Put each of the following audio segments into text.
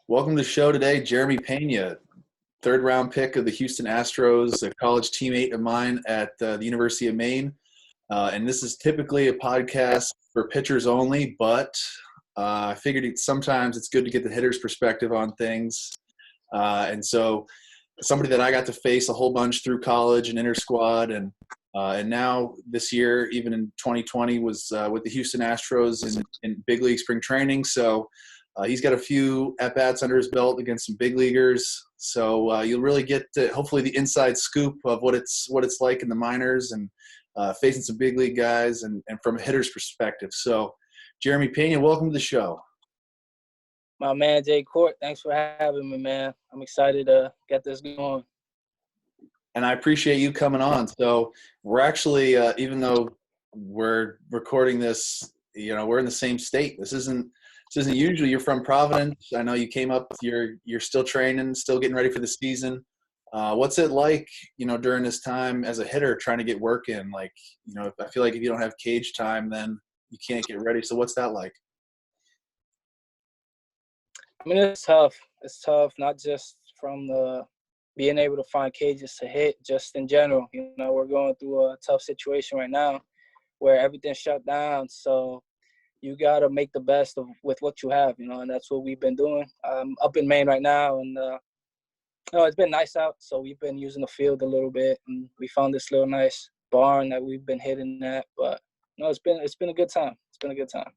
Welcome to the show today, Jeremy Pena, third round pick of the Houston Astros, a college teammate of mine at the University of Maine. And this is typically a podcast for pitchers only, but I figured sometimes it's good to get the hitter's perspective on things. And so somebody that I got to face a whole bunch through college and inter squad, and now this year, even in 2020, was with the Houston Astros in big league spring training. So he's got a few at-bats under his belt against some big leaguers. So you'll really get hopefully the inside scoop of what it's like in the minors and facing some big league guys and from a hitter's perspective. So Jeremy Pena, welcome to the show. My man, Jay Court, thanks for having me, man. I'm excited to get this going. And I appreciate you coming on. So we're actually, even though we're recording this, we're in the same state. This isn't usual. You're from Providence. I know you came up. You're still training, still getting ready for the season. What's it like, during this time as a hitter trying to get work in? Like, I feel like if you don't have cage time, then you can't get ready. So what's that like? I mean, it's tough. It's tough, not just from the being able to find cages to hit, just in general. We're going through a tough situation right now where everything's shut down. So you got to make the best with what you have, and that's what we've been doing. I'm up in Maine right now, and it's been nice out, so we've been using the field a little bit, and we found this little nice barn that we've been hitting at. But it's been a good time. It's been a good time.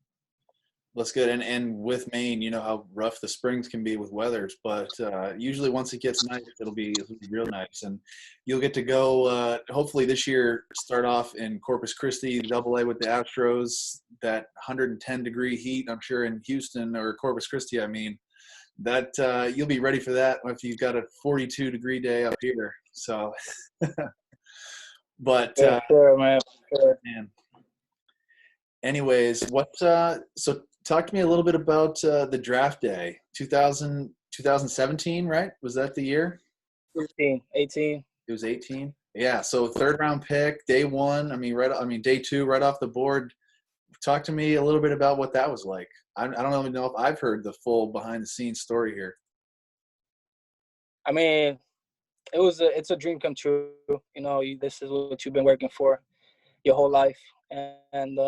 That's good. And with Maine, you know how rough the springs can be with weathers, but usually once it gets nice, it'll be real nice. And you'll get to go, hopefully this year, start off in Corpus Christi, Double-A with the Astros, that 110-degree heat, I'm sure in Houston or Corpus Christi, that you'll be ready for that if you've got a 42-degree day up here. So, but sure, man. Sure. Man. Anyways, so talk to me a little bit about the draft day, 2017, right? Was that the year? 18. It was 18. Yeah. So third round pick, day one. Day two, right off the board. Talk to me a little bit about what that was like. I don't even know if I've heard the full behind the scenes story here. I mean, it's a dream come true. This is what you've been working for your whole life, and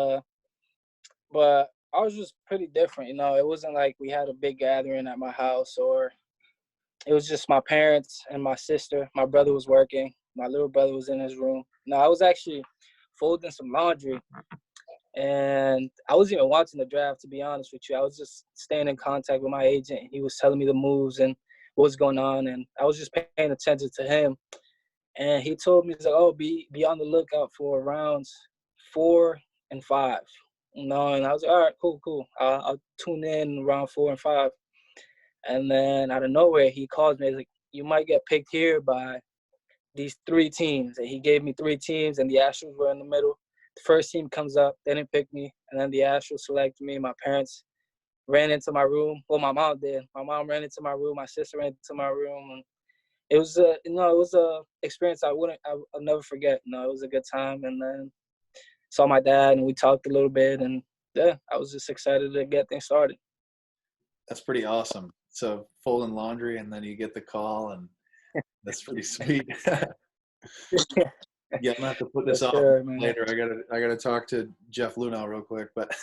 but I was just pretty different. It wasn't like we had a big gathering at my house, or it was just my parents and my sister. My brother was working. My little brother was in his room. I was actually folding some laundry, and I wasn't even watching the draft, to be honest with you. I was just staying in contact with my agent. He was telling me the moves and what was going on, and I was just paying attention to him. And he told me, he's like, "Oh, be on the lookout for rounds 4 and 5." And I was like, all right, cool. I'll tune in around 4 and 5. And then out of nowhere, he calls me. He's like, "You might get picked here by these 3 teams." And he gave me 3 teams, and the Astros were in the middle. The first team comes up, they didn't pick me, and then the Astros selected me. My parents ran into my room. Well, my mom did. My mom ran into my room. My sister ran into my room, and it was a experience I'll never forget. It was a good time, and then saw my dad, and we talked a little bit, and yeah, I was just excited to get things started. That's pretty awesome. So folding laundry, and then you get the call, and that's pretty sweet. Yeah, I'm gonna have to put this off later. I gotta talk to Jeff Luno real quick. But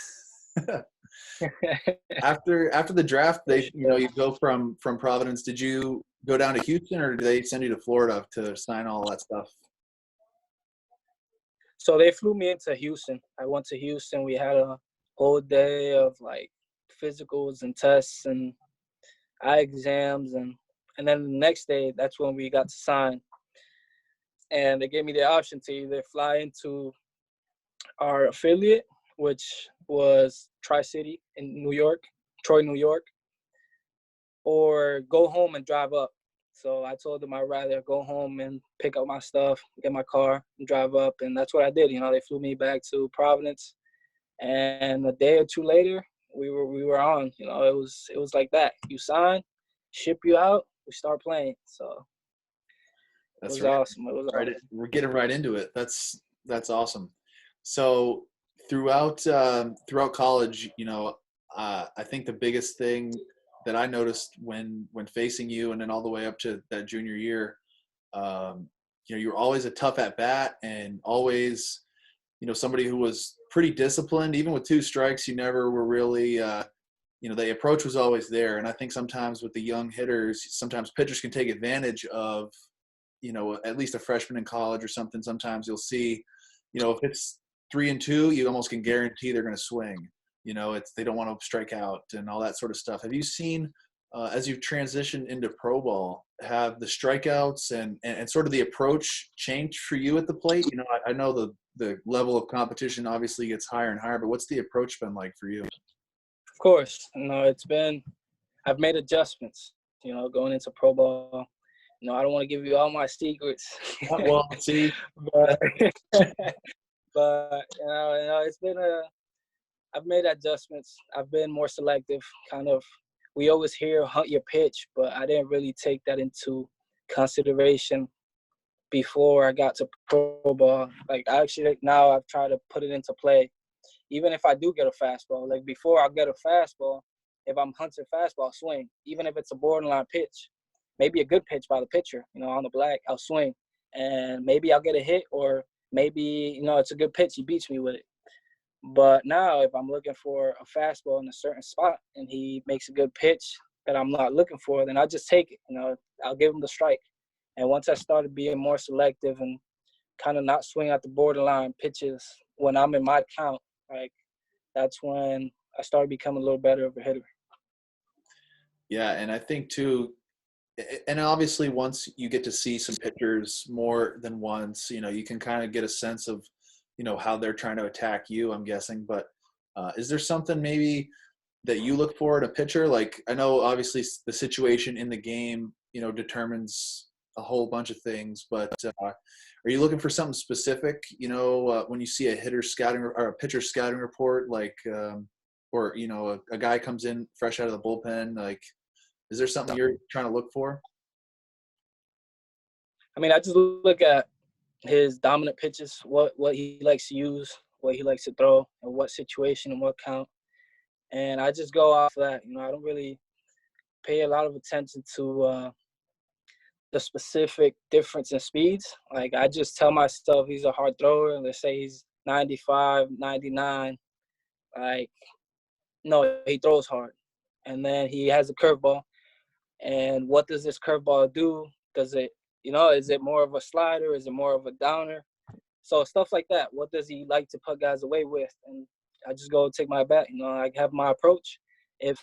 after the draft, you go from Providence. Did you go down to Houston, or did they send you to Florida to sign all that stuff? So they flew me into Houston. I went to Houston. We had a whole day of like physicals and tests and eye exams, and then the next day, that's when we got to sign. And they gave me the option to either fly into our affiliate, which was Tri-City in New York, Troy, New York, or go home and drive up. So I told them I'd rather go home and pick up my stuff, get my car, and drive up. And that's what I did. They flew me back to Providence. And a day or two later, we were on. It was like that. You sign, ship you out, we start playing. So that's right. Awesome. It was right. awesome. We're getting right into it. That's awesome. So throughout college, I think the biggest thing that I noticed when facing you, and then all the way up to that junior year. You were always a tough at bat, and always, somebody who was pretty disciplined. Even with 2 strikes, you never were really, the approach was always there. And I think sometimes with the young hitters, sometimes pitchers can take advantage of, at least a freshman in college or something. Sometimes you'll see, if it's 3-2, you almost can guarantee they're going to swing. They don't want to strike out and all that sort of stuff. Have you seen, as you've transitioned into pro ball, have the strikeouts and sort of the approach changed for you at the plate? I know the level of competition obviously gets higher and higher, but what's the approach been like for you? Of course, I've made adjustments, going into pro ball. I don't want to give you all my secrets. Well, see, but it's been I've made adjustments. I've been more selective, kind of. We always hear hunt your pitch, but I didn't really take that into consideration before I got to pro ball. Like, actually, now I've tried to put it into play. Even if I do get a fastball, like before I get a fastball, if I'm hunting fastball, I'll swing. Even if it's a borderline pitch, maybe a good pitch by the pitcher, on the black, I'll swing. And maybe I'll get a hit, or maybe, it's a good pitch, he beats me with it. But now if I'm looking for a fastball in a certain spot and he makes a good pitch that I'm not looking for, then I'll just take it. I'll give him the strike. And once I started being more selective and kind of not swing at the borderline pitches when I'm in my count, like, that's when I started becoming a little better of a hitter. Yeah, and I think too, and obviously once you get to see some pitchers more than once, you can kind of get a sense of, how they're trying to attack you, I'm guessing. But is there something maybe that you look for in a pitcher? Like, I know obviously the situation in the game, determines a whole bunch of things, but are you looking for something specific, when you see a hitter scouting or a pitcher scouting report, like, or, a guy comes in fresh out of the bullpen, like, is there something you're trying to look for? I just look at his dominant pitches, what he likes to use, what he likes to throw, and what situation and what count. And I just go off of that. I don't really pay a lot of attention to the specific difference in speeds. Like, I just tell myself he's a hard thrower. Let's say he's 95, 99. Like, no, he throws hard. And then he has a curveball. And what does this curveball do? Does it, is it more of a slider? Is it more of a downer? So stuff like that. What does he like to put guys away with? And I just go take my bat. I have my approach. If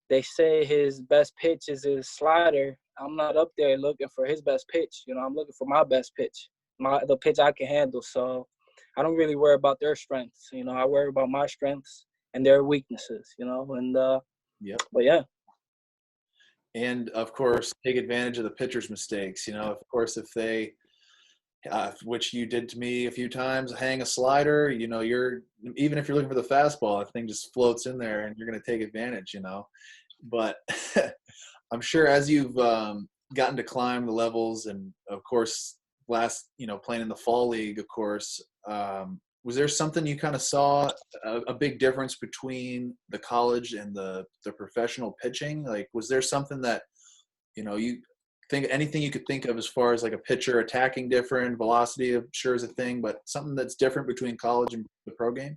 they say his best pitch is his slider, I'm not up there looking for his best pitch. I'm looking for my best pitch, the pitch I can handle. So I don't really worry about their strengths. I worry about my strengths and their weaknesses, and Yep. But yeah. And of course, take advantage of the pitcher's mistakes. Of course, if they, which you did to me a few times, hang a slider, you're, even if you're looking for the fastball, that thing just floats in there and you're going to take advantage, But I'm sure as you've gotten to climb the levels, and of course, playing in the fall league, of course, was there something you kind of saw a big difference between the college and the professional pitching? Like, was there something that, you think, anything you could think of as far as like a pitcher attacking different, velocity, I'm sure is a thing, but something that's different between college and the pro game?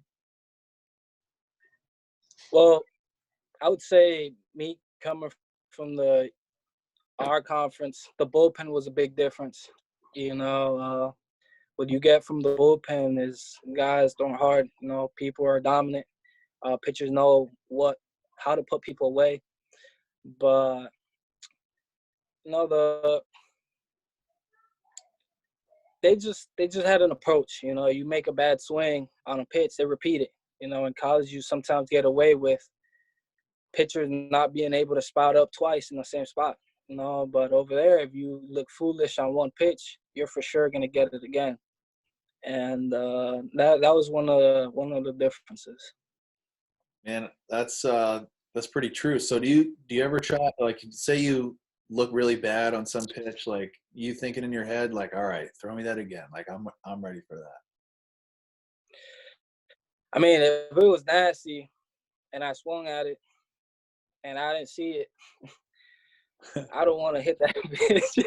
Well, I would say me coming from our conference, the bullpen was a big difference. What you get from the bullpen is guys throwing hard. People are dominant. Pitchers know how to put people away. But they just had an approach. You make a bad swing on a pitch, they repeat it. In college, you sometimes get away with pitchers not being able to spot up twice in the same spot. But over there, if you look foolish on one pitch, you're for sure gonna get it again. And that was one of the differences. Man, that's pretty true. So do you ever try, like, say you look really bad on some pitch, like, you thinking in your head, like, all right, throw me that again, like, I'm ready for that? If it was nasty and I swung at it, and I didn't see it, I don't want to hit that bitch.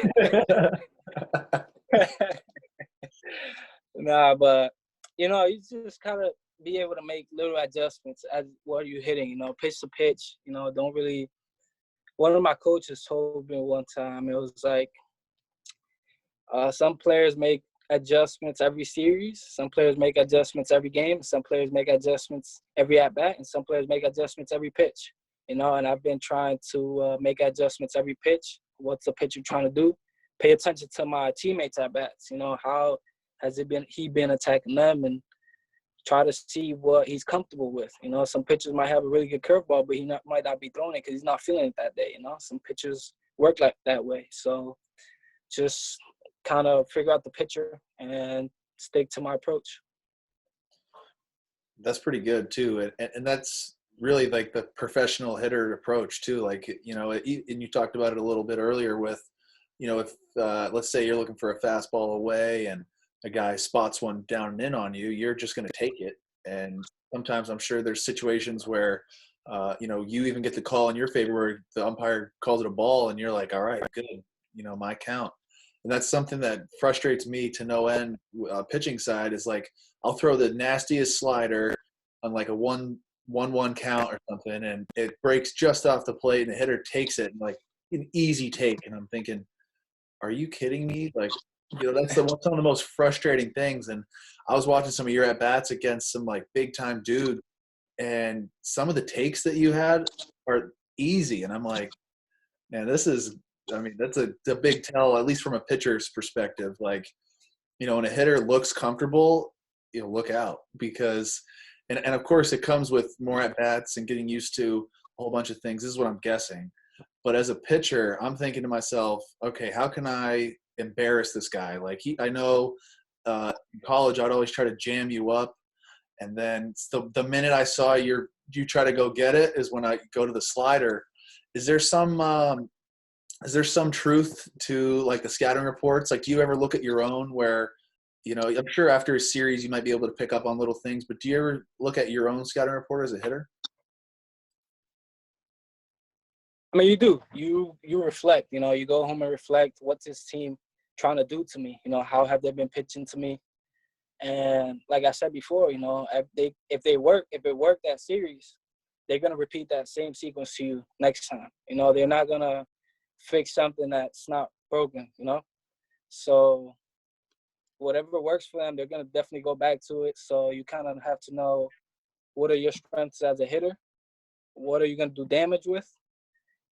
Nah, but you know, you just kind of be able to make little adjustments as what you're hitting. You know, pitch to pitch. You know, don't really. One of my coaches told me one time, it was like, some players make adjustments every series. Some players make adjustments every game. Some players make adjustments every at bat, and some players make adjustments every pitch. You know, and I've been trying to make adjustments every pitch. What's the pitcher trying to do? Pay attention to my teammates at bats. You know, how has he been attacking them, and try to see what he's comfortable with. You know, some pitchers might have a really good curveball, but might not be throwing it because he's not feeling it that day. You know, some pitchers work like that way. So just kind of figure out the pitcher and stick to my approach. That's pretty good too, and that's really like the professional hitter approach too. Like, you know, and you talked about it a little bit earlier with, you know, if let's say you're looking for a fastball away and a guy spots one down and in on you, you're just going to take it. And sometimes I'm sure there's situations where, you know, you even get the call in your favor where the umpire calls it a ball and you're like, all right, good, you know, my count. And that's something that frustrates me to no end. Pitching side is like, I'll throw the nastiest slider on like a 1-1 count or something, and it breaks just off the plate, and the hitter takes it, and like an easy take. And I'm thinking, are you kidding me? Like, you know, that's one of the most frustrating things. And I was watching some of your at bats against some like big time dude, and some of the takes that you had are easy, and I'm like, man, this is. I mean, that's a big tell, at least from a pitcher's perspective. Like, you know, when a hitter looks comfortable, you know, look out, because, and of course it comes with more at bats and getting used to a whole bunch of things. This is what I'm guessing. But as a pitcher, I'm thinking to myself, okay, how can I embarrass this guy? Like, I know in college I'd always try to jam you up, and then the minute I saw you try to go get it is when I go to the slider. Is there some truth to like the scouting reports? Like, do you ever look at your own where, you know, I'm sure after a series you might be able to pick up on little things, but do you ever look at your own scouting report as a hitter? I mean, you do. You reflect. You know, you go home and reflect. What's this team trying to do to me? You know, how have they been pitching to me? And like I said before, you know, if it worked that series, they're gonna repeat that same sequence to you next time. You know, they're not gonna fix something that's not broken. You know, so whatever works for them, they're gonna definitely go back to it. So you kind of have to know what are your strengths as a hitter, what are you gonna do damage with,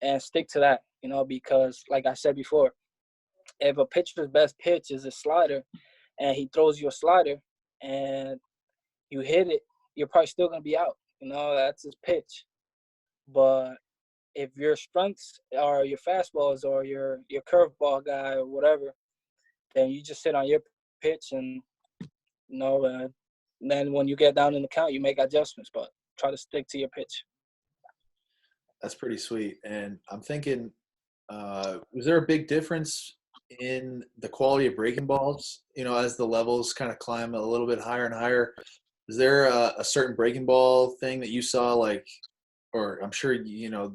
and stick to that. You know, because like I said before, if a pitcher's best pitch is a slider, and he throws you a slider, and you hit it, you're probably still gonna be out. You know, that's his pitch. But if your strengths are your fastballs or your curveball guy or whatever, then you just sit on your pitch and then when you get down in the count, you make adjustments, but try to stick to your pitch. That's pretty sweet. And I'm thinking, was there a big difference in the quality of breaking balls, you know, as the levels kind of climb a little bit higher and higher? Is there a certain breaking ball thing that you saw, like, or I'm sure, you know,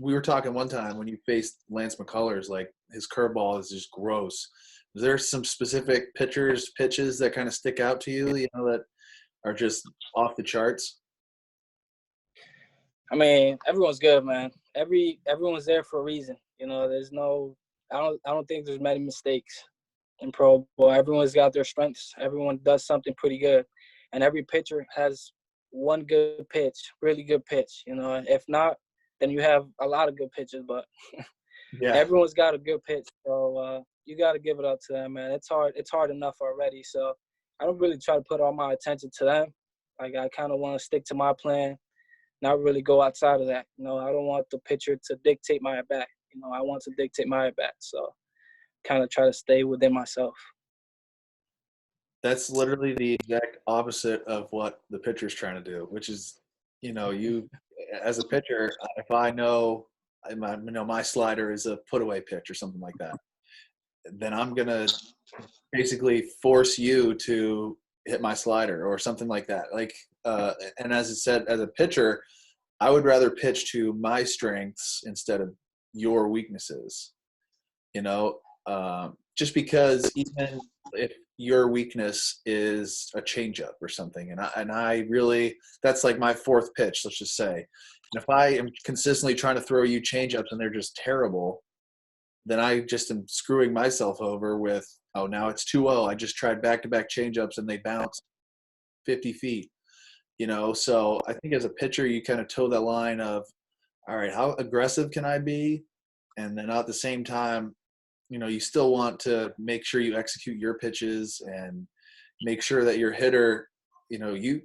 we were talking one time when you faced Lance McCullers, like his curveball is just gross. Is there some specific pitches that kind of stick out to you, you know, that are just off the charts? I mean, everyone's good, man. Everyone's there for a reason. You know, I don't think there's many mistakes in pro ball. Everyone's got their strengths. Everyone does something pretty good, and every pitcher has one good pitch, really good pitch. You know, if not, then you have a lot of good pitches. But Yeah. everyone's got a good pitch, so you got to give it up to them, man. It's hard. It's hard enough already. So I don't really try to put all my attention to them. Like, I kind of want to stick to my plan, not really go outside of that. You know, I don't want the pitcher to dictate my at bat. You know, I want to dictate my at bat. So kind of try to stay within myself. That's literally the exact opposite of what the pitcher's trying to do, which is, you know, you as a pitcher, if I know, my slider is a put away pitch or something like that, then I'm gonna basically force you to hit my slider or something like that. Like, and as it said, as a pitcher, I would rather pitch to my strengths instead of your weaknesses. You know, just because even if your weakness is a changeup or something, and I really, that's like my fourth pitch, let's just say. And if I am consistently trying to throw you changeups and they're just terrible, then I just am screwing myself over with, oh, now it's 2-0. I just tried back-to-back changeups and they bounced 50 feet. So I think as a pitcher, you kind of toe that line of, all right, how aggressive can I be? And then at the same time, you still want to make sure you execute your pitches and make sure that your hitter, and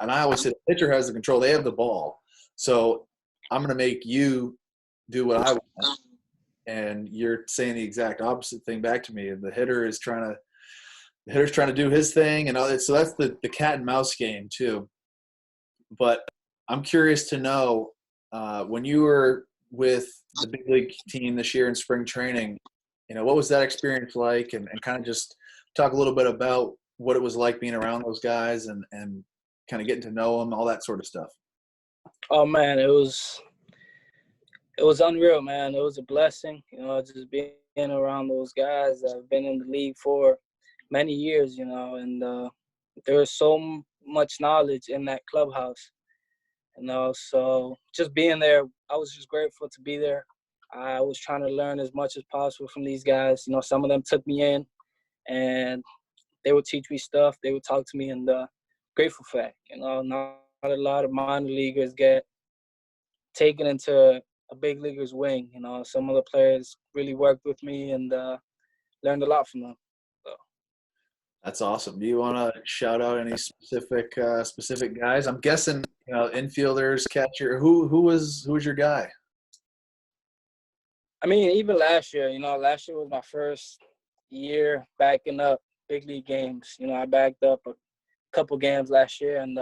I always say the pitcher has the control. They have the ball. So I'm going to make you do what I want. And you're saying the exact opposite thing back to me. And the hitter's trying to do his thing. And all that. So that's the cat and mouse game too. But I'm curious to know, when you were with the big league team this year in spring training, what was that experience like? And kind of just talk a little bit about what it was like being around those guys and kind of getting to know them, all that sort of stuff. Oh man, it was unreal, man. It was a blessing, just being around those guys that have been in the league for many years, and there was so much knowledge in that clubhouse, so just being there, I was just grateful to be there. I was trying to learn as much as possible from these guys. Some of them took me in and they would teach me stuff. They would talk to me, and grateful for that. Not a lot of minor leaguers get taken into a big leaguer's wing. Some of the players really worked with me and learned a lot from them. So. That's awesome. Do you want to shout out any specific guys? I'm guessing, infielders, catcher. Who was your guy? I mean, even last year, last year was my first year backing up big league games. I backed up a couple games last year, and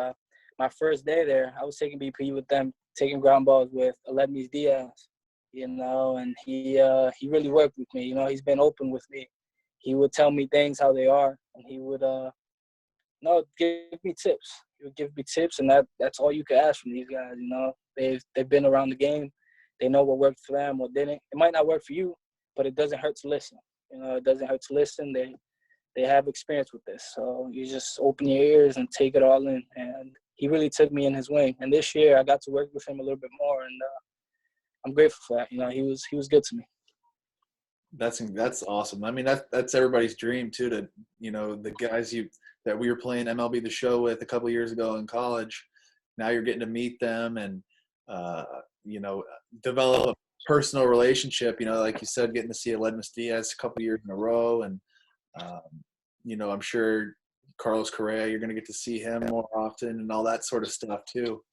my first day there, I was taking BP with them, taking ground balls with Aledmys Diaz, and he really worked with me. He's been open with me. He would tell me things how they are, and he would give me tips. He would give me tips, and that's all you could ask from these guys. They've been around the game. They know what worked for them, what didn't. It might not work for you, but it doesn't hurt to listen. It doesn't hurt to listen. They have experience with this, so you just open your ears and take it all in. And he really took me in his wing. And this year, I got to work with him a little bit more, and I'm grateful for that. He was good to me. That's awesome. I mean, that's everybody's dream too. To the guys that we were playing MLB The Show with a couple of years ago in college. Now you're getting to meet them and develop a personal relationship. Like you said, getting to see Aledmys Diaz a couple of years in a row, and I'm sure Carlos Correa, you're going to get to see him more often and all that sort of stuff too.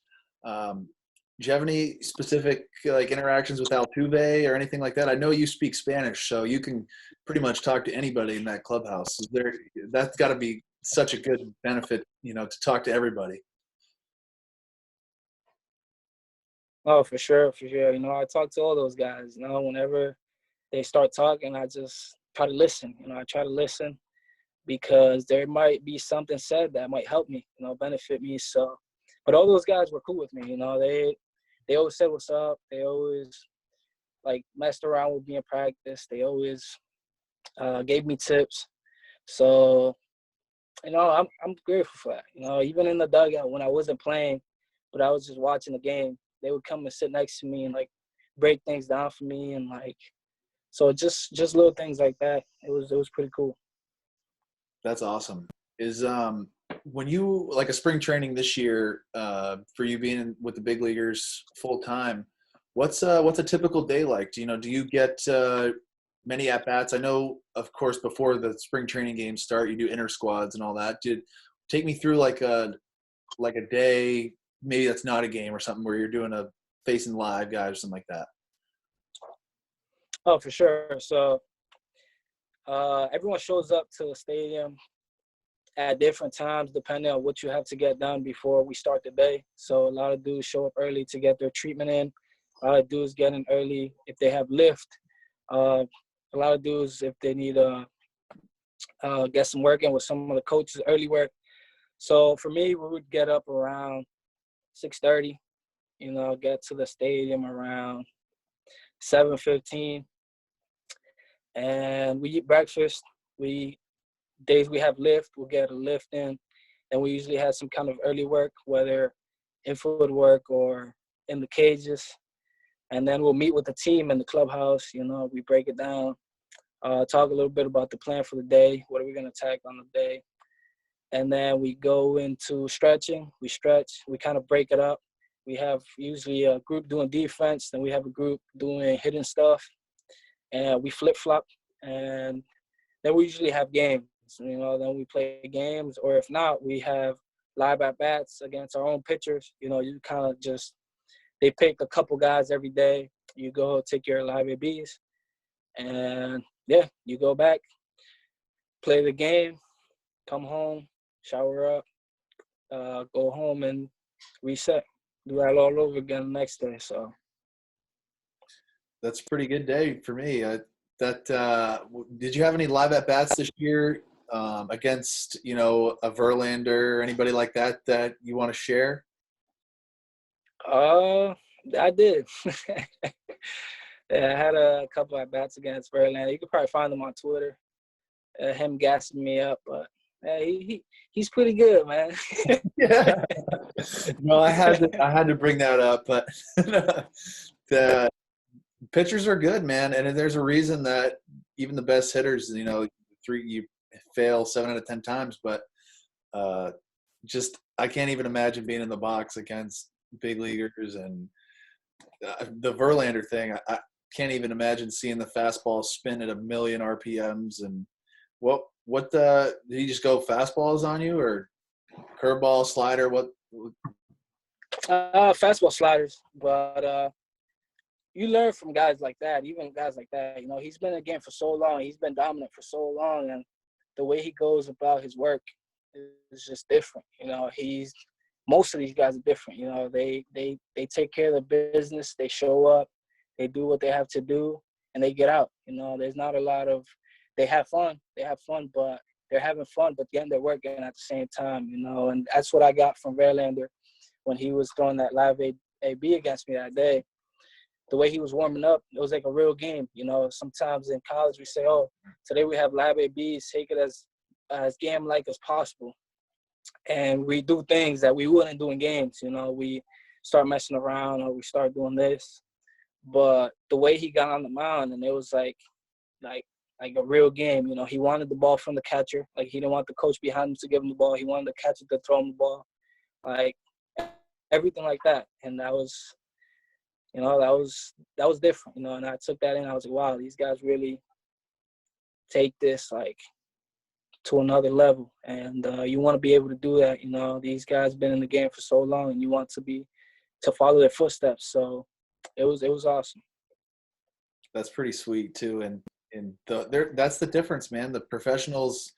Do you have any specific interactions with Altuve or anything like that? I know you speak Spanish, so you can pretty much talk to anybody in that clubhouse. That's got to be such a good benefit, to talk to everybody. Oh, for sure. I talk to all those guys. Whenever they start talking, I just try to listen. I try to listen because there might be something said that might help me, benefit me. So, but all those guys were cool with me. They always said what's up. They always messed around with me in practice. They always gave me tips. So, I'm grateful for that. Even in the dugout when I wasn't playing, but I was just watching the game, they would come and sit next to me and break things down for me, and so just little things like that. It was pretty cool. That's awesome. Is when you a spring training this year, for you being with the big leaguers full time, what's a typical day like? Do you get many at bats? I know, of course, before the spring training games start, you do inter squads and all that. Take me through a day, maybe that's not a game or something, where you're doing a facing live guys or something like that. Oh, for sure. So everyone shows up to the stadium at different times depending on what you have to get done before we start the day. So a lot of dudes show up early to get their treatment in. A lot of dudes get in early if they have lift. A lot of dudes, if they need to get some work in with some of the coaches, early work. So for me, we would get up around 6:30, get to the stadium around 7:15, and we eat breakfast. Days we have lift, we'll get a lift in, and we usually have some kind of early work, whether infield work or in the cages. And then we'll meet with the team in the clubhouse. We break it down, talk a little bit about the plan for the day, what are we going to attack on the day. And then we go into stretching. We stretch. We kind of break it up. We have usually a group doing defense, then we have a group doing hitting stuff, and we flip-flop. And then we usually have games. Then we play games, or if not, we have live at-bats against our own pitchers. You kind of just – they pick a couple guys every day. You go take your live ABs, and, you go back, play the game, come home, shower up, go home, and reset. Do that all over again the next day. So that's a pretty good day for me. Did you have any live at-bats this year against, a Verlander or anybody like that you want to share? I did. I had a couple at bats against Verlander. You could probably find them on Twitter. Him gassing me up, but he's pretty good, man. Yeah. No, I had to bring that up, but the pitchers are good, man, and there's a reason that even the best hitters, you fail 7 out of 10 times, but just I can't even imagine being in the box against big leaguers. And the Verlander thing, I can't even imagine seeing the fastball spin at 1,000,000 RPMs. And what did he just go fastballs on you, or curveball, slider? What? Fastball, sliders, but you learn from guys like that. Even guys like that, he's been in the game for so long. He's been dominant for so long, and the way he goes about his work is just different. Most of these guys are different. They take care of the business. They show up. They do what they have to do, and they get out. There's not a lot of – they have fun. But they're having fun, but then they're working at the same time, And that's what I got from Verlander when he was throwing that live AB against me that day. The way he was warming up, it was like a real game. Sometimes in college we say, oh, today we have live ABs, take it as game-like as possible. And we do things that we wouldn't do in games. We start messing around or we start doing this. But the way he got on the mound, and it was like a real game. He wanted the ball from the catcher. Like, he didn't want the coach behind him to give him the ball. He wanted the catcher to throw him the ball. Like, everything like that. And that was different, and I took that in. I was like, wow, these guys really take this to another level. And you want to be able to do that. These guys been in the game for so long, and you want to follow their footsteps. So it was awesome. That's pretty sweet too. And that's the difference, man. The professionals,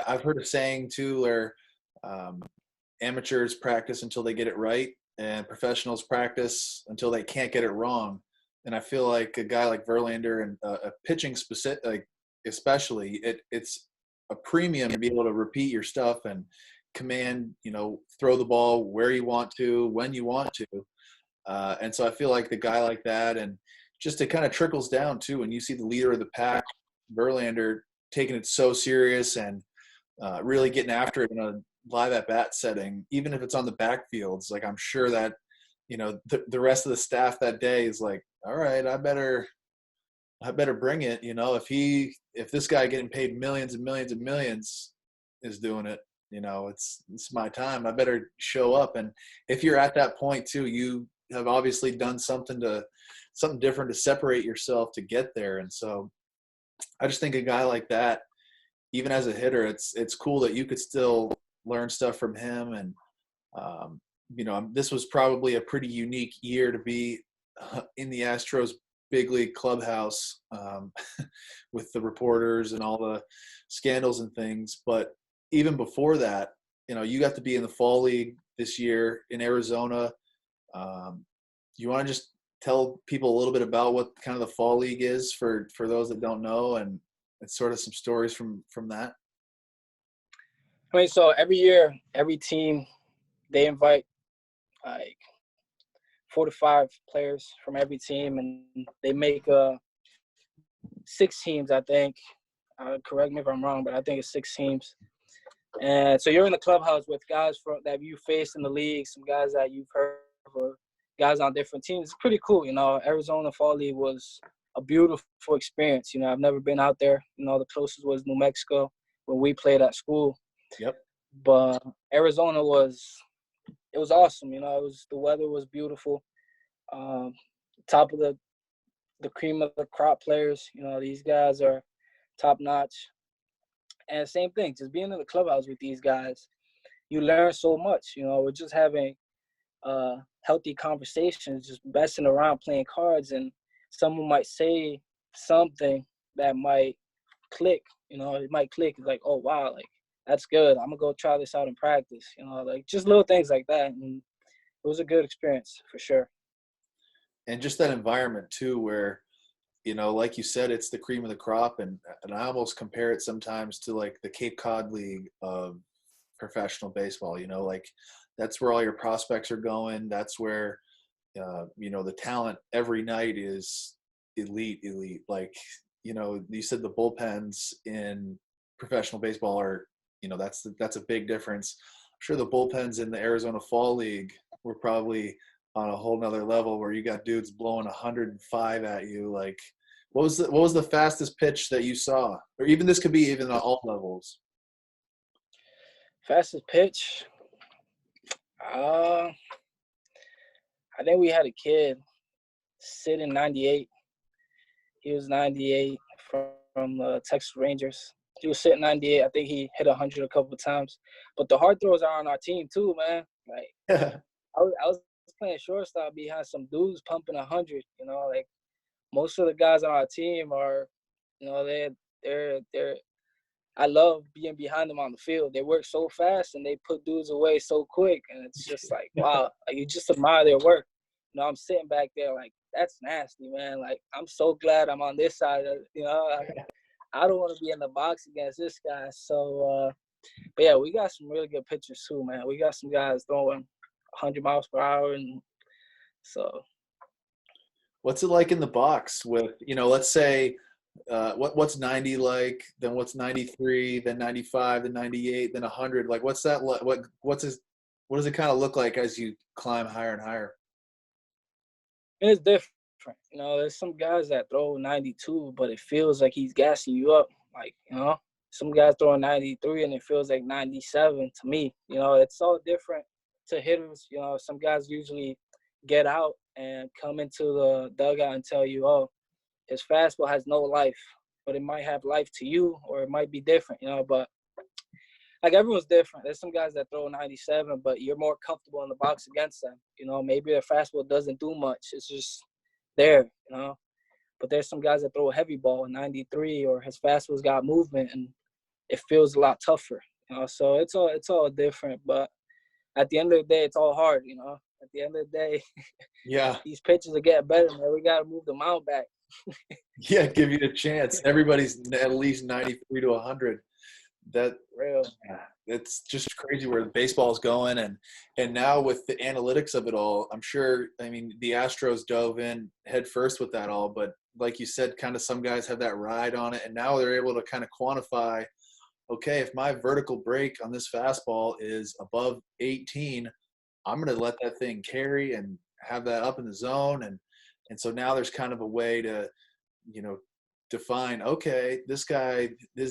I've heard a saying too, where amateurs practice until they get it right, and professionals practice until they can't get it wrong. And I feel like a guy like Verlander and a pitching specific, especially, it's a premium to be able to repeat your stuff and command, throw the ball where you want to, when you want to. And so I feel like the guy like that, and just it kind of trickles down too. When you see the leader of the pack, Verlander, taking it so serious and really getting after it in a live at bat setting, even if it's on the backfields, I'm sure that, the rest of the staff that day is like, all right, I better bring it. If this guy getting paid millions and millions and millions is doing it, it's my time. I better show up. And if you're at that point too, you have obviously done something different to separate yourself to get there. And so I just think a guy like that, even as a hitter, it's cool that you could still learn stuff from him. And this was probably a pretty unique year to be in the Astros big league clubhouse with the reporters and all the scandals and things. But even before that, you got to be in the fall league this year in Arizona. You want to just tell people a little bit about what kind of the fall league is for those that don't know, and it's sort of some stories from that? So every year, every team, they invite 4 to 5 players from every team, and they make 6 teams, I think. Correct me if I'm wrong, but I think it's 6 teams. And so you're in the clubhouse with guys that you faced in the league, some guys that you've heard of, or guys on different teams. It's pretty cool, Arizona Fall League was a beautiful experience. I've never been out there. The closest was New Mexico when we played at school. Yep. But Arizona was awesome. The weather was beautiful. Top of the cream of the crop players. These guys are top notch. And same thing, just being in the clubhouse with these guys, you learn so much. We're just having healthy conversations, just messing around, playing cards, and someone might say something that might click. It might click. It's like, oh wow, like that's good. I'm gonna go try this out in practice. Like just little things like that, and it was a good experience for sure. And just that environment too, where like you said, it's the cream of the crop, and I almost compare it sometimes to like the Cape Cod League of professional baseball. Like that's where all your prospects are going. That's where the talent every night is elite. Like you said, the bullpens in professional baseball are that's a big difference. I'm sure the bullpens in the Arizona Fall League were probably on a whole nother level, where you got dudes blowing 105 at you. Like, what was the fastest pitch that you saw? Or even this could be even at all levels. Fastest pitch? I think we had a kid sitting 98. He was 98 from the Texas Rangers. He was sitting 98. I think he hit 100 a couple of times. But the hard throws are on our team too, man. Like, I was playing shortstop behind some dudes pumping 100. Like most of the guys on our team are, they're. I love being behind them on the field. They work so fast and they put dudes away so quick, and it's just like, wow, like, you just admire their work. I'm sitting back there like, that's nasty, man. Like, I'm so glad I'm on this side of, I don't want to be in the box against this guy. So, but yeah, we got some really good pitchers too, man. We got some guys throwing 100 miles per hour, and so. What's it like in the box with, let's say, what's 90 like, then what's 93, then 95, then 98, then 100? Like, what's that? What does it kind of look like as you climb higher and higher? It's different. There's some guys that throw 92, but it feels like he's gassing you up. Like, some guys throwing 93 and it feels like 97 to me. It's all different to hitters. Some guys usually get out and come into the dugout and tell you, oh, his fastball has no life, but it might have life to you, or it might be different, but like everyone's different. There's some guys that throw 97, but you're more comfortable in the box against them. Maybe their fastball doesn't do much. It's just there, But there's some guys that throw a heavy ball in 93, or his fastball's got movement, and it feels a lot tougher, So it's all different. But at the end of the day, it's all hard, At the end of the day, yeah, these pitches are getting better, man. We got to move the mound back. Yeah, give you a chance. Everybody's at least 93 to 100. That real. It's just crazy where the baseball's going, and now with the analytics of it all, I'm sure. I mean, the Astros dove in head first with that all, but like you said, kind of some guys have that ride on it, and now they're able to kind of quantify. Okay, if my vertical break on this fastball is above 18, I'm going to let that thing carry and have that up in the zone, and so now there's kind of a way to, define, okay, this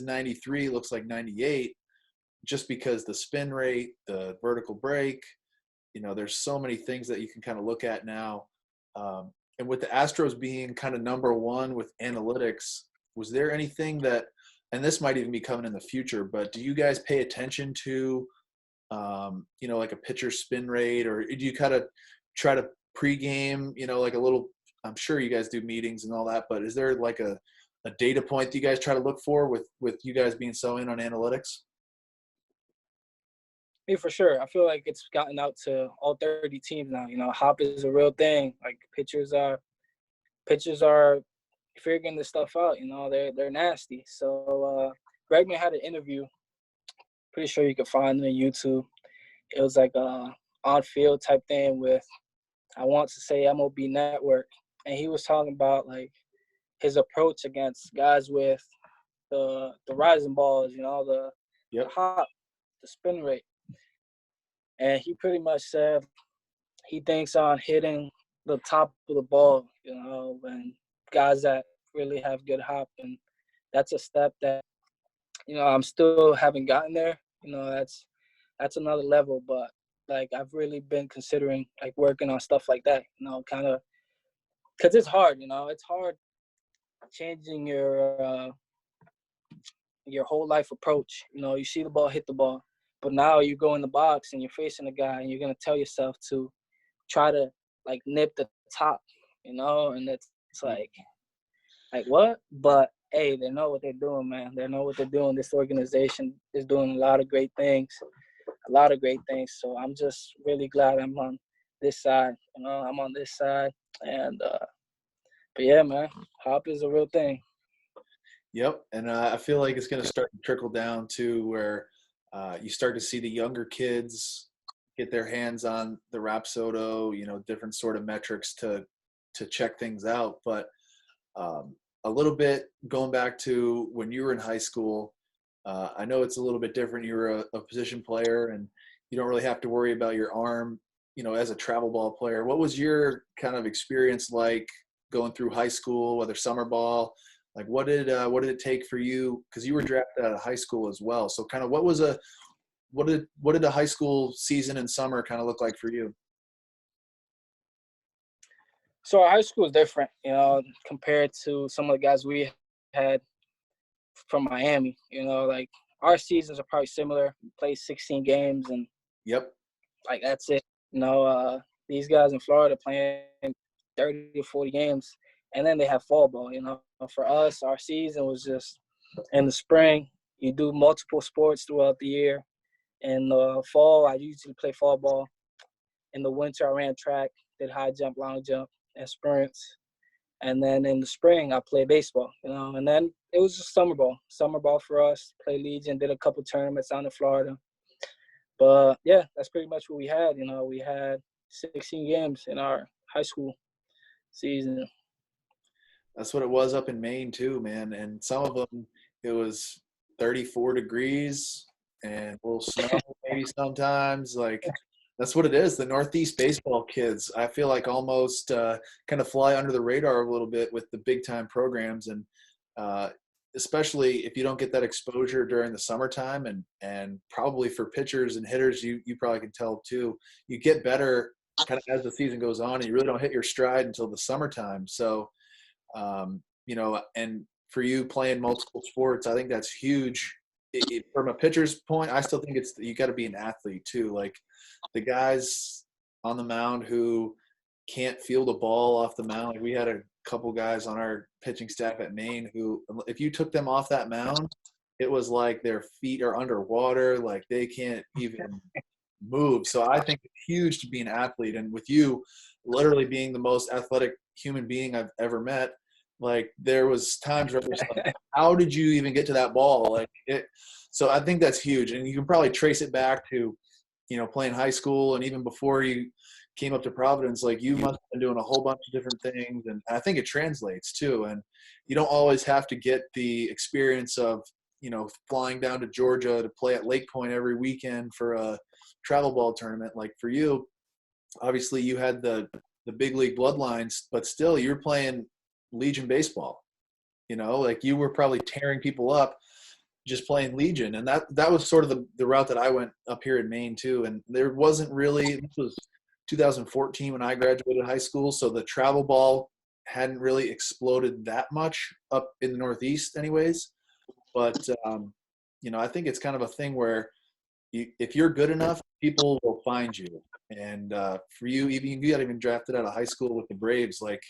93 looks like 98, just because the spin rate, the vertical break, there's so many things that you can kind of look at now. And with the Astros being kind of number one with analytics, was there anything that, and this might even be coming in the future, but do you guys pay attention to, like a pitcher spin rate, or do you kind of try to pregame, like a little, I'm sure you guys do meetings and all that, but is there like a data point that you guys try to look for with you guys being so in on analytics? Yeah, for sure. I feel like it's gotten out to all 30 teams now. Hop is a real thing. Like pitchers are figuring this stuff out. They're nasty. So Bregman had an interview. Pretty sure you can find it on YouTube. It was like a on-field type thing with, I want to say MLB Network, and he was talking about like his approach against guys with the rising balls, the Yep. hop, the spin rate, and he pretty much said he thinks on hitting the top of the ball, and guys that really have good hop, and that's a step that I'm still haven't gotten there. That's another level, but like I've really been considering like working on stuff like that, kind of because it's hard, it's hard changing your whole life approach. You see the ball, hit the ball, but now you go in the box and you're facing a guy and you're gonna tell yourself to try to like nip the top, and it's like what? But hey, they know what they're doing, man. They know what they're doing. This organization is doing a lot of great things, So I'm just really glad I'm on this side. I'm on this side, and but yeah, man, hop is a real thing. Yep, and I feel like it's going to start to trickle down to where you start to see the younger kids get their hands on the Rapsodo, different sort of metrics to check things out. But a little bit going back to when you were in high school, I know it's a little bit different. You were a position player, and you don't really have to worry about your arm, as a travel ball player. What was your kind of experience like going through high school, whether summer ball? Like what did it take for you? Because you were drafted out of high school as well. So kind of what did a high school season and summer kind of look like for you? So our high school is different, compared to some of the guys we had from Miami. Like our seasons are probably similar. We play 16 games and Yep. like that's it. These guys in Florida playing 30 or 40 games, and then they have fall ball. For us, our season was just in the spring. You do multiple sports throughout the year. In the fall, I usually play fall ball. In the winter, I ran track, did high jump, long jump, and sprints. And then in the spring, I played baseball, And then it was just summer ball. Summer ball for us. Played Legion, did a couple tournaments down in Florida. But, yeah, that's pretty much what we had. We had 16 games in our high school season. That's what it was up in Maine too, man. And some of them, it was 34 degrees and a little snow maybe sometimes. Like that's what it is. The Northeast baseball kids, I feel like almost kind of fly under the radar a little bit with the big time programs, and especially if you don't get that exposure during the summertime, and probably for pitchers and hitters, you probably can tell too. You get better kind of as the season goes on, and you really don't hit your stride until the summertime. So and for you playing multiple sports, I think that's huge. From a pitcher's point, I still think you got to be an athlete too. Like the guys on the mound who can't field a ball off the mound. Like we had a couple guys on our pitching staff at Maine who, if you took them off that mound, it was like their feet are underwater. Like they can't even move. So I think it's huge to be an athlete. And with you literally being the most athletic human being I've ever met, like there was times where I was like, how did you even get to that ball? So I think that's huge. And you can probably trace it back to, playing high school and even before you came up to Providence, like you must have been doing a whole bunch of different things. And I think it translates too. And you don't always have to get the experience of, flying down to Georgia to play at Lake Point every weekend for a travel ball tournament. Like for you, obviously you had the big league bloodlines, but still you're playing Legion baseball, like you were probably tearing people up just playing Legion. And that was sort of the route that I went up here in Maine too. And there wasn't really, this was 2014 when I graduated high school. So the travel ball hadn't really exploded that much up in the Northeast anyways. But, I think it's kind of a thing where if you're good enough, people will find you. And for you, even you got even drafted out of high school with the Braves, like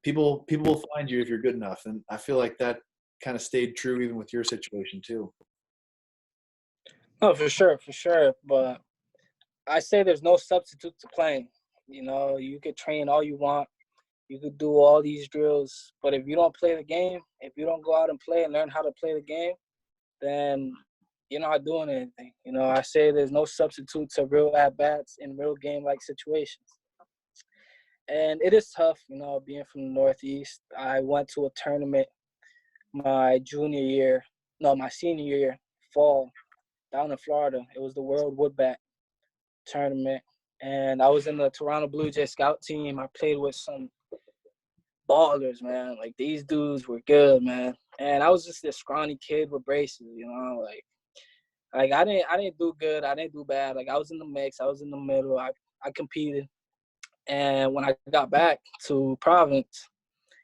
people will find you if you're good enough. And I feel like that kind of stayed true even with your situation too. Oh, for sure. But I say there's no substitute to playing. You could train all you want. You could do all these drills. But if you don't play the game, if you don't go out and play and learn how to play the game, then you're not doing anything. I say there's no substitute to real at-bats in real game-like situations. And it is tough, you know, being from the Northeast. I went to a tournament my senior year, fall, down in Florida. It was the World Woodbat tournament. And I was in the Toronto Blue Jay scout team. I played with some ballers, man. Like, these dudes were good, man. And I was just this scrawny kid with braces, you know, like I didn't do good. I didn't do bad. Like, I was in the mix. I was in the middle. I competed. And when I got back to Providence,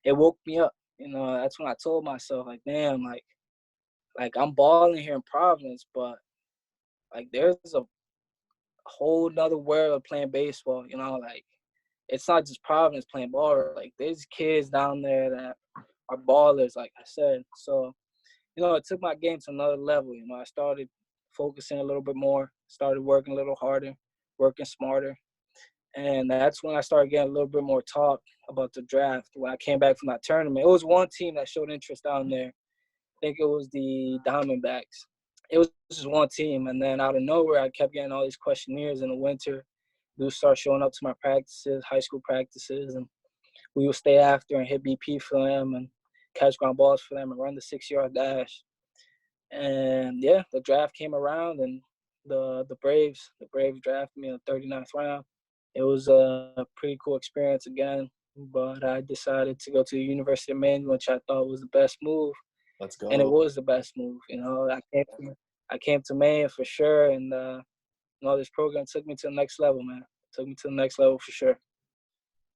it woke me up. You know, that's when I told myself, like, damn, like I'm balling here in Providence, but like there's a whole nother world of playing baseball. You know, like it's not just Providence playing ball. Like, there's kids down there that are ballers, like I said. So, you know, it took my game to another level. You know, I started focusing a little bit more, started working a little harder, working smarter. And that's when I started getting a little bit more talk about the draft. When I came back from that tournament, it was one team that showed interest down there. I think it was the Diamondbacks. It was just one team. And then out of nowhere, I kept getting all these questionnaires in the winter. Dudes start showing up to my practices, high school practices, and we would stay after and hit BP for them and catch ground balls for them and run the 6-yard dash. And yeah, the draft came around, and the Braves drafted me in the 39th round. It was a pretty cool experience again, but I decided to go to the University of Maine, which I thought was the best move. Let's go. And it was the best move. You know, I came to Maine for sure, and you know, this program took me to the next level, man. Took me to the next level for sure.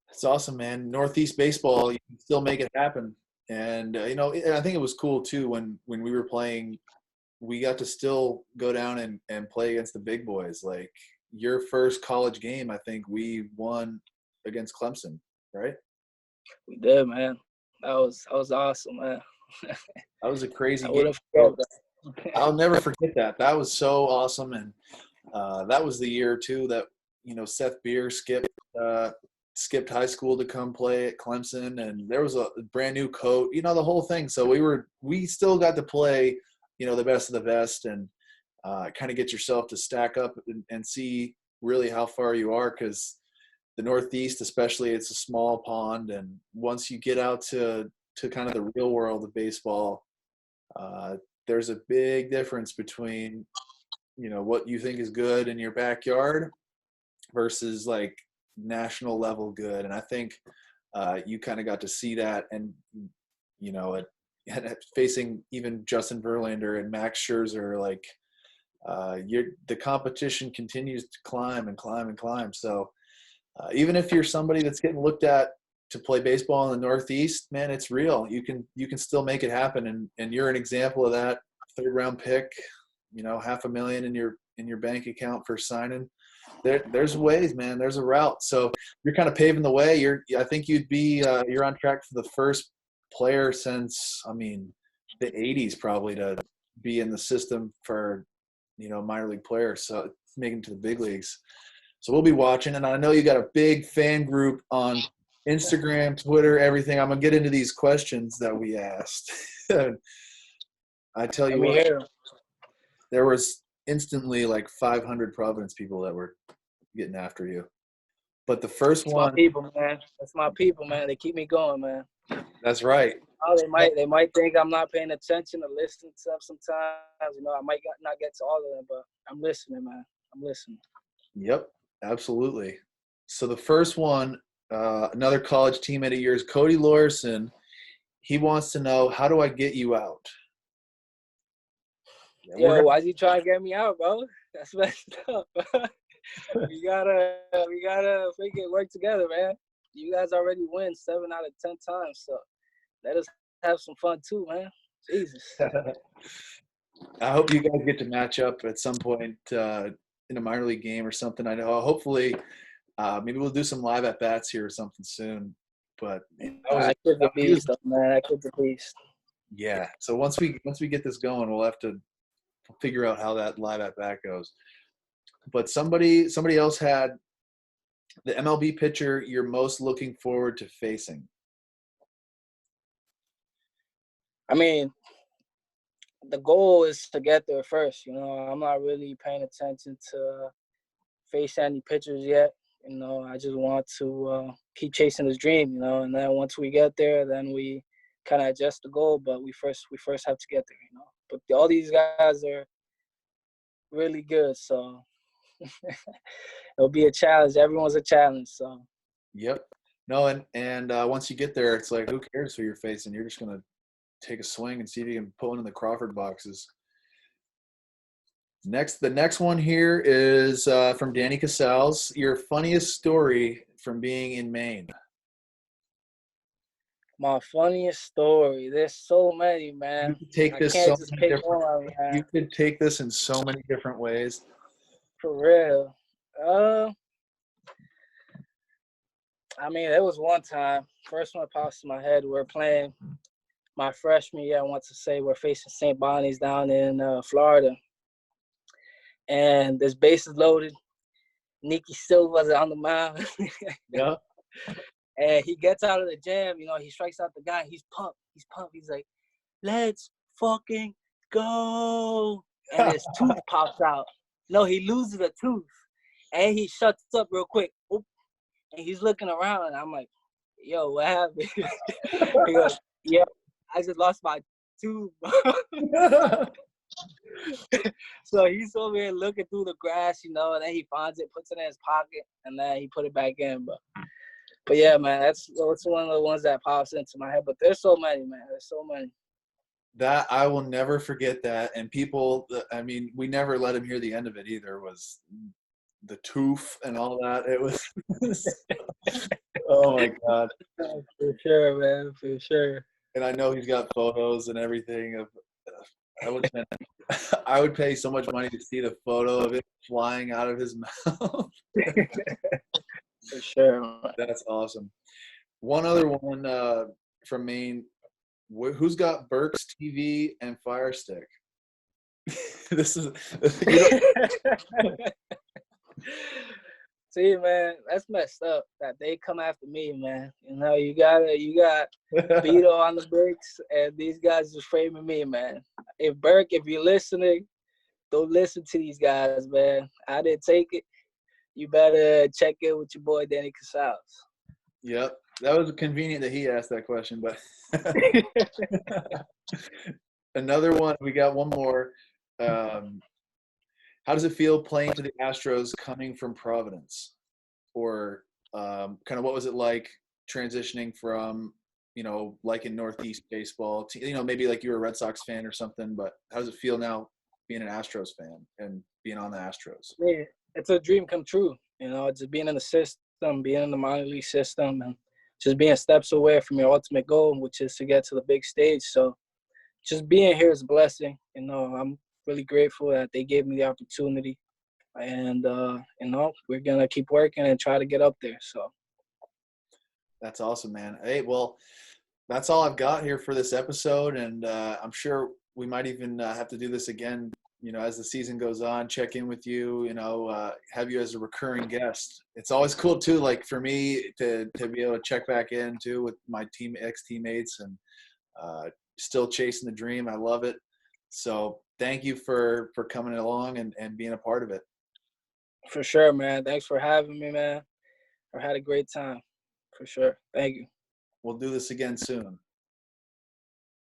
It's awesome, man. Northeast baseball, you can still make it happen. And you know, I think it was cool too when we were playing. We got to still go down and play against the big boys. Like your first college game, I think we won against Clemson, right? We did, man. That was awesome, man. That was a crazy I game. wouldn't forget that. I'll never forget that. That was so awesome, and that was the year too that Seth Beer skipped high school to come play at Clemson, and there was a brand new coach, the whole thing. So we still got to play, the best of the best, and kind of get yourself to stack up and see really how far you are, because the Northeast, especially, it's a small pond, and once you get out to kind of the real world of baseball, there's a big difference between what you think is good in your backyard versus like national level good. And I think you kind of got to see that, and facing even Justin Verlander and Max Scherzer, like the competition continues to climb and climb and climb. So even if you're somebody that's getting looked at to play baseball in the Northeast, man, it's real. You can still make it happen, and you're an example of that. 3rd round pick, $500,000 in your bank account for signing. There's ways, man. There's a route. So you're kind of paving the way. I think you're on track for the first player since, the 80s probably to be in the system for, minor league players. So making it to the big leagues. So we'll be watching, and I know you got a big fan group on Instagram, Twitter, everything. I'm gonna get into these questions that we asked. I tell you what, there was instantly like 500 Providence people that were getting after you. But the first one, my people, man. That's my people, man. They keep me going, man. That's right. Oh, they might think I'm not paying attention or listening to stuff sometimes. I might not get to all of them, but I'm listening, man. I'm listening. Yep, absolutely. So the first one, another college teammate of yours, Cody Lorison, he wants to know, how do I get you out? Yo, why is he trying to get me out, bro? That's messed up. we gotta make it work together, man. You guys already win 7 out of 10 times, so let us have some fun too, man. Jesus. I hope you guys get to match up at some point in a minor league game or something. I know. Hopefully, maybe we'll do some live at bats here or something soon. But I kid the beast, man. I kid the beast. Yeah. So once we get this going, we'll have to figure out how that live at bat goes. But somebody else had the MLB pitcher you're most looking forward to facing. The goal is to get there first. I'm not really paying attention to face any pitchers yet. I just want to keep chasing this dream, and then once we get there, then we kind of adjust the goal. But we first have to get there. But all these guys are really good, so it'll be a challenge. Everyone's a challenge, so. Yep. No, and once you get there, it's like, who cares who you're facing? You're just gonna take a swing and see if you can pull one in the Crawford boxes. The next one here is from Danny Casals. Your funniest story from being in Maine. My funniest story. There's so many, man. You could take I this can't so just many pick different. one, man. You could take this in so many different ways. For real. I mean, there was one time. First one that pops in my head. We're playing my freshman year. I want to say we're facing St. Bonnie's down in Florida, and this bases loaded. Nicky Silva's on the mound. Yeah. And he gets out of the jam, he strikes out the guy. He's pumped. He's like, let's fucking go. And his tooth pops out. No, he loses a tooth. And he shuts up real quick. Oop. And he's looking around. And I'm like, yo, what happened? He goes, yeah, I just lost my tooth. So he's over here looking through the grass, and then he finds it, puts it in his pocket, and then he put it back in. But yeah, man, that's one of the ones that pops into my head. But there's so many, man. There's so many. That I will never forget that. And people, I mean, we never let him hear the end of it either. Was the tooth and all that. It was. Oh my God. For sure, man. For sure. And I know he's got photos and everything of. I would pay so much money to see the photo of it flying out of his mouth. For sure. That's awesome. One other one from Maine. Who's got Burke's TV and Fire Stick? This is. See, man, that's messed up that they come after me, man. You got Beto on the bricks, and these guys just framing me, man. If you're listening, don't listen to these guys, man. I didn't take it. You better check in with your boy Danny Casals. Yep, that was convenient that he asked that question, but another one. We got one more. How does it feel playing for the Astros coming from Providence? Or kind of what was it like transitioning from, like in Northeast baseball to, maybe like you were a Red Sox fan or something, but how does it feel now being an Astros fan and being on the Astros? Yeah, it's a dream come true. Just being in the system, being in the minor league system, and just being steps away from your ultimate goal, which is to get to the big stage. So just being here is a blessing. I'm really grateful that they gave me the opportunity, and we're gonna keep working and try to get up there. So that's awesome, man. Hey, well, that's all I've got here for this episode, and I'm sure we might even have to do this again, as the season goes on. Check in with you, have you as a recurring guest. It's always cool too, like for me to be able to check back in too with my ex-teammates and still chasing the dream. I love it. So thank you for coming along and being a part of it. For sure, man. Thanks for having me, man. I had a great time. For sure. Thank you. We'll do this again soon.